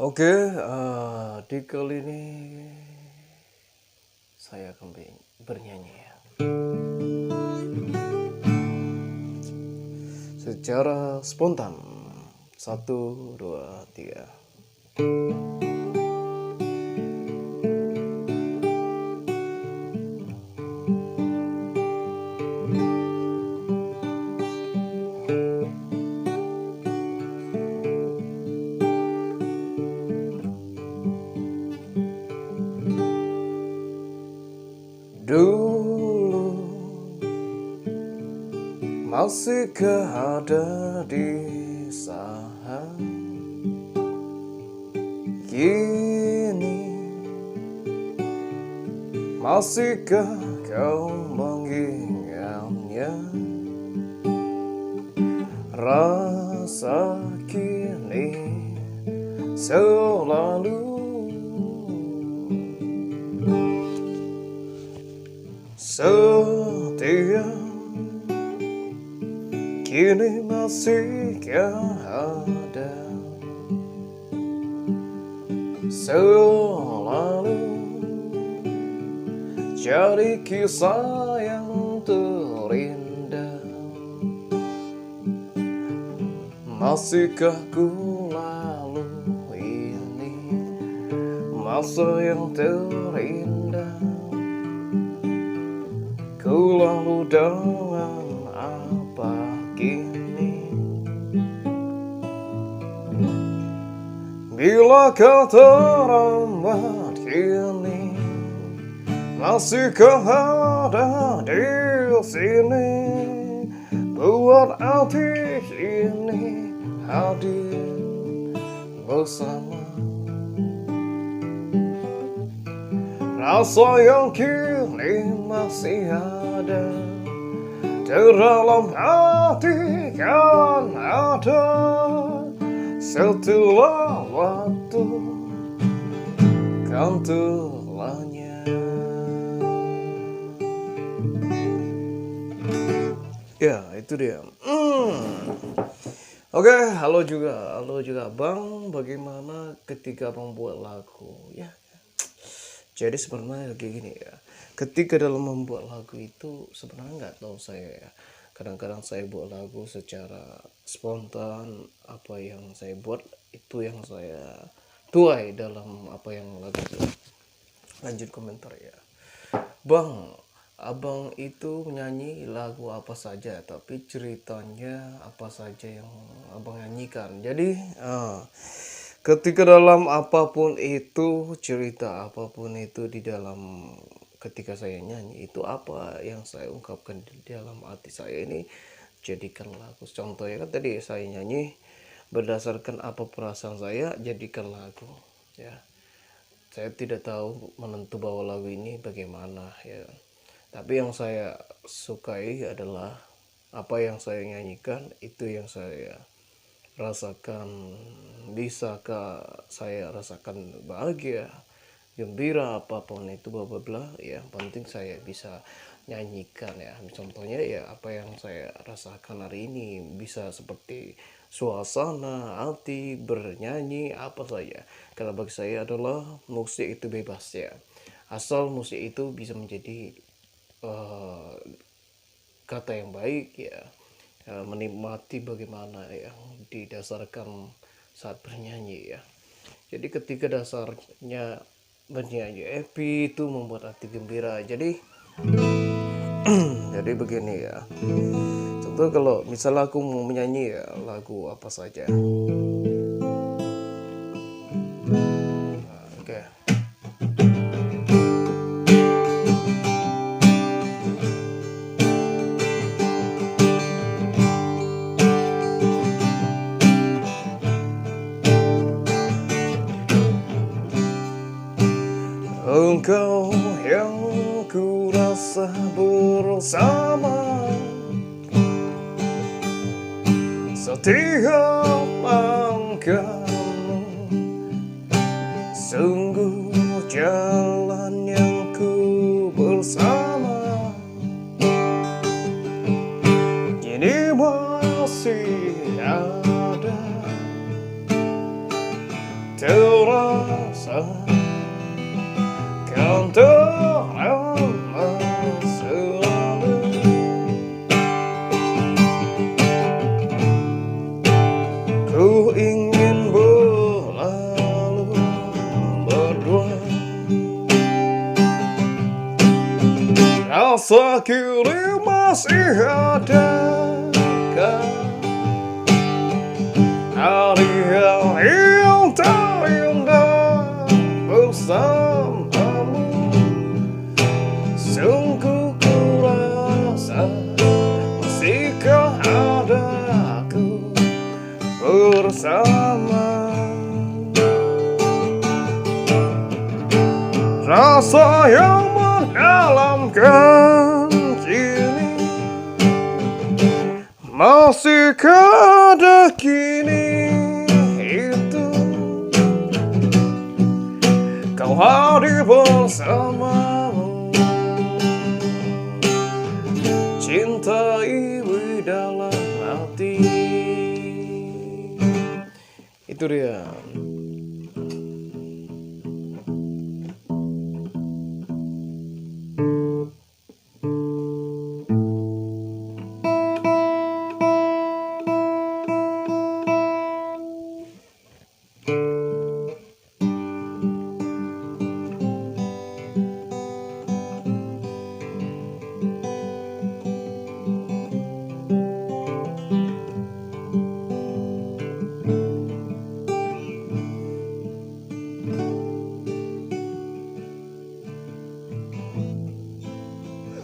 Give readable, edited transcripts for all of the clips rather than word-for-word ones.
Oke, di kali ini saya akan bernyanyi ya. Secara spontan. 1, 2, 3. Dulu masihkah ada di sana? Kini masihkah kau mengingatnya? Rasa kini selalu setia, kini masihkah ada, selalu jadi kisah yang terindah. Masihkah ku lalui ini masa yang terindah? Ku lalu dengan apa kini? Bila kau terlambat kini, masihkah ada di sini? Buat hati ini hadir bersama. Rasa yang kini masih ada, dalam hati kan ada. Setelah waktu kan telahnya. Ya, itu dia. Oke, halo juga Bang. Bagaimana ketika membuat lagu? Ya, jadi sebenarnya kayak gini ya. Ketika dalam membuat lagu itu sebenarnya nggak tahu saya ya. Kadang-kadang saya buat lagu secara spontan, apa yang saya buat itu yang saya tuai dalam apa yang lagu itu. Lanjut komentar ya. Bang, abang itu menyanyi lagu apa saja, tapi ceritanya apa saja yang abang nyanyikan. Jadi, ketika dalam apapun itu, cerita apapun itu di dalam ketika saya nyanyi itu apa yang saya ungkapkan di dalam hati saya ini jadikan lagu. Contohnya kan tadi saya nyanyi berdasarkan apa perasaan saya, jadikan lagu ya. Saya tidak tahu menentu bahwa lagu ini bagaimana ya. Tapi yang saya sukai adalah apa yang saya nyanyikan itu yang saya rasakan. Bisakah saya rasakan bahagia, gembira, apapun itu bla bla bla ya, yang penting saya bisa nyanyikan ya. Contohnya ya apa yang saya rasakan hari ini, bisa seperti suasana hati, bernyanyi apa saja. Karena bagi saya adalah musik itu bebas ya, asal musik itu bisa menjadi kata yang baik ya, menikmati bagaimana yang didasarkan saat bernyanyi ya. Jadi ketika dasarnya bernyanyi happy itu membuat hati gembira. Jadi jadi begini ya. Contoh kalau misalnya aku mau menyanyi ya lagu apa saja. Oke. Engkau yang ku rasa bersama setiap langkahmu, sungguh jalan yang ku bersama kini masih ada. rasa kini masih ada hari-hari yang terindah bersamamu. Sungguh ku rasa masihkah ada aku bersama. Rasa yang mendalamkan kini masihkah ada kini itu kau hadir bersamamu. Cinta ibu dalam hati. Itu dia.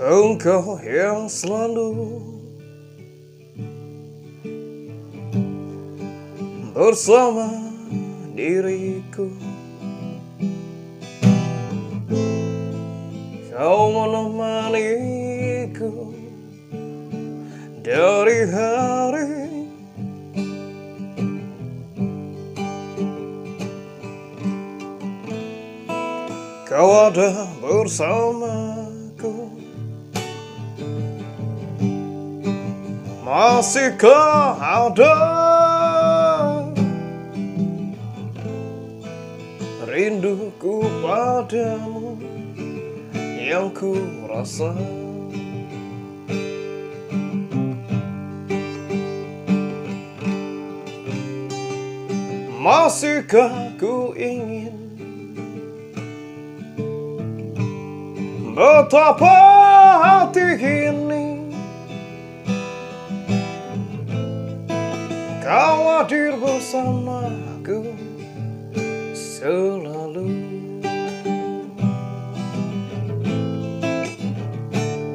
Engkau yang selalu bersama diriku, kau menemaniku dari hari kau ada bersamaku. Masihkah ada rinduku padamu yang ku rasa? Masihkah ku ingin betapa hati ini kau hadir bersamaku selalu.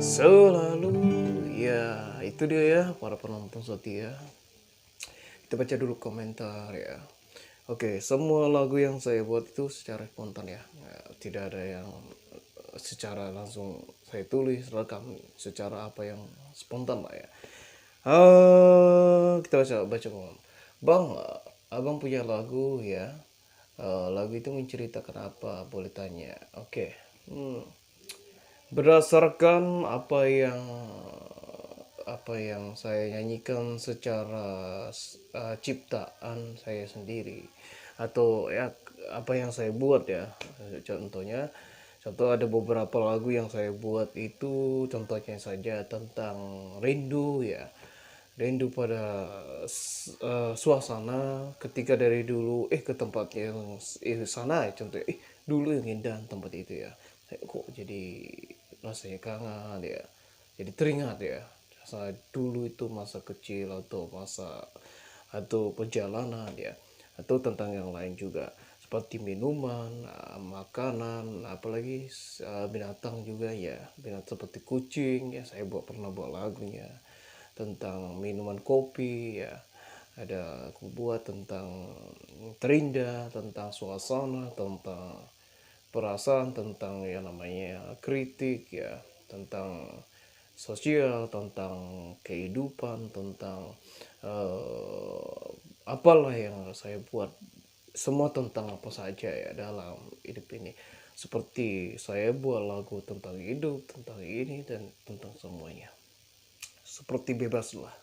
Selalu. Ya, itu dia ya para penonton setia. Kita baca dulu komentar ya. Oke, semua lagu yang saya buat itu secara spontan ya. Tidak ada yang secara langsung saya tulis, rekam secara apa yang spontan lah ya. Kita baca Bang, abang punya lagu ya. Lagu itu menceritakan apa? Boleh tanya. Oke. Berdasarkan apa yang saya nyanyikan secara ciptaan saya sendiri atau ya apa yang saya buat ya. Contoh ada beberapa lagu yang saya buat itu contohnya saja tentang rindu ya. Rindu pada suasana ketika dari dulu ke tempat yang sana ya, contoh dulu yang indah tempat itu ya, saya kok jadi rasanya kangen ya, jadi teringat ya rasa dulu itu masa kecil atau perjalanan ya, atau tentang yang lain juga seperti minuman, makanan, apalagi binatang juga ya, binatang seperti kucing ya, saya pernah buat lagunya tentang minuman kopi ya, ada aku buat tentang terindah, tentang suasana, tentang perasaan, tentang yang namanya kritik ya, tentang sosial, tentang kehidupan, tentang apalah yang saya buat, semua tentang apa saja ya dalam hidup ini. Seperti saya buat lagu tentang hidup, tentang ini dan tentang semuanya, seperti bebas lah.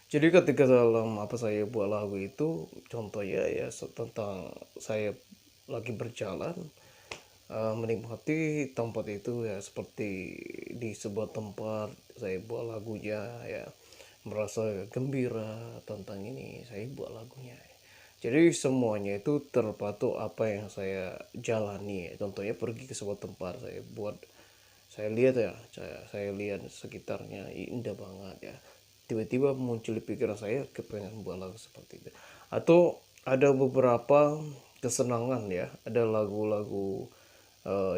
Jadi ketika dalam apa saya buat lagu itu contohnya ya tentang saya lagi berjalan menikmati tempat itu ya, seperti di sebuah tempat saya buat lagunya ya, merasa gembira tentang ini saya buat lagunya. Jadi semuanya itu terpatok apa yang saya jalani ya. Contohnya pergi ke sebuah tempat saya buat saya lihat ya, saya lihat sekitarnya indah banget ya, tiba-tiba muncul di pikiran saya kepengen buat lagu seperti itu. Atau ada beberapa kesenangan ya, ada lagu-lagu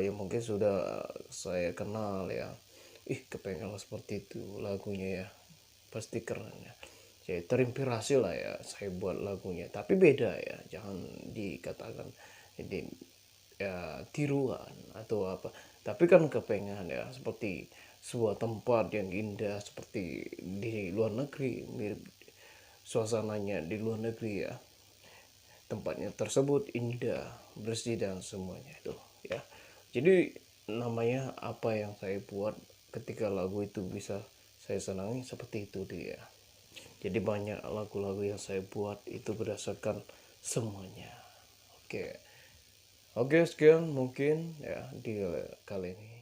yang mungkin sudah saya kenal ya, kepengen seperti itu lagunya ya, pasti keren ya. Saya terinspirasi lah ya, saya buat lagunya, tapi beda ya, jangan dikatakan ini ya tiruan atau apa, tapi kan kepengen ya seperti sebuah tempat yang indah seperti di luar negeri, mirip suasananya di luar negeri ya, tempatnya tersebut indah, bersih dan semuanya itu ya. Jadi namanya apa yang saya buat ketika lagu itu bisa saya senangi seperti itu dia. Jadi banyak lagu-lagu yang saya buat itu berdasarkan semuanya. Oke. Oke, sekian mungkin ya di kali ini.